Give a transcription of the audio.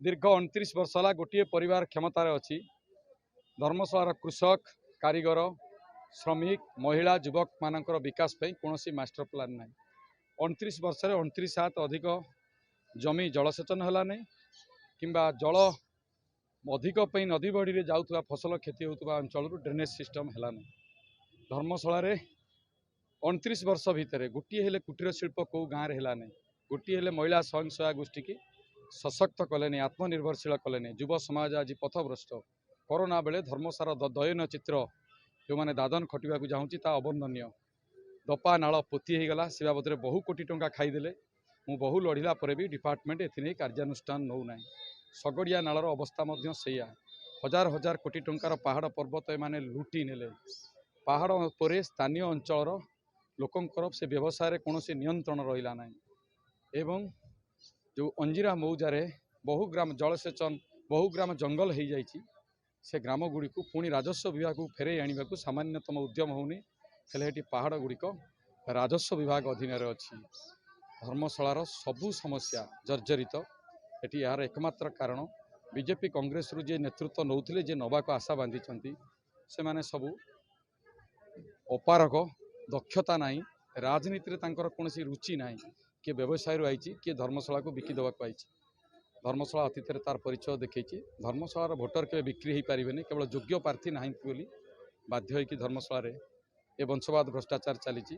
दीर्घ 29 वर्ष है गोटे परिवार क्षमतार अच्छी धर्मशालार कृषक कारीगर श्रमिक महिला युवक मानकर विकास कौन मास्टर प्लान ना 29 वर्ष 29 हाथ अधिक जमी जलसेचन है नहीं कि जल अधिक नदी बड़ी जाऊा फसल क्षति होता अंचल ड्रेनेज सिस्टम है नहीं धर्मशाला 29 वर्ष भितर गोटे हेले कुटीर शिल्प कौ गाँव में है गोटे हेले महिला स्वयं सहायक गोष्ठी की सशक्त कले आत्मनिर्भरशील कले युव समाज आज पथभ्रष्ट कोरोना बेले धर्मशाला दयन चित्र जो मैंने दादन खटिया चाहूँगी अवर्णनीय दपा नाल पोती हो गला से बाबद बहु कोटी टंका खाईदे मु बहु लढ़िला भी डिपार्टमेंट ए कार्यानुष्ठान नौना सगड़िया नालर अवस्था से हजार हजार कोटी टंकार पहाड़ पर्वत एमाने लुटी नेले पहाड़ पर स्थानीय अंचल लोकंकर से व्यवसाय कौन नियंत्रण रहा ना एवं जो अंजीरा मौजारे बहु ग्राम जलसेचन बहु ग्राम जंगल हो जाइए से ग्राम गुड़ी को पुणी राजस्व विभाग को फेरे आने को सामान्यतम उद्यम होनी हेल्ले पहाड़ गुड़िक राजस्व विभाग अधीन अच्छी धर्मशालार सबू समस्या जर्जरित एटी यार एकमात्र कारण बीजेपी कांग्रेस रु जे नेतृत्व नौथिले जे नवाक आशा बांधी से माने सबू अपारक दक्षता नहीं राजनीति कौन रुचि ना किए व्यवसाय आई किए धर्मशाला को बिकिदेवा आई धर्मशाला अतीत तार परिचय देखी धर्मशालार भोटर के बिक्री हो पारे केवल योग्य प्रार्थी ना बाध्य धर्मशाला ए वंशवाद भ्रष्टाचार चली।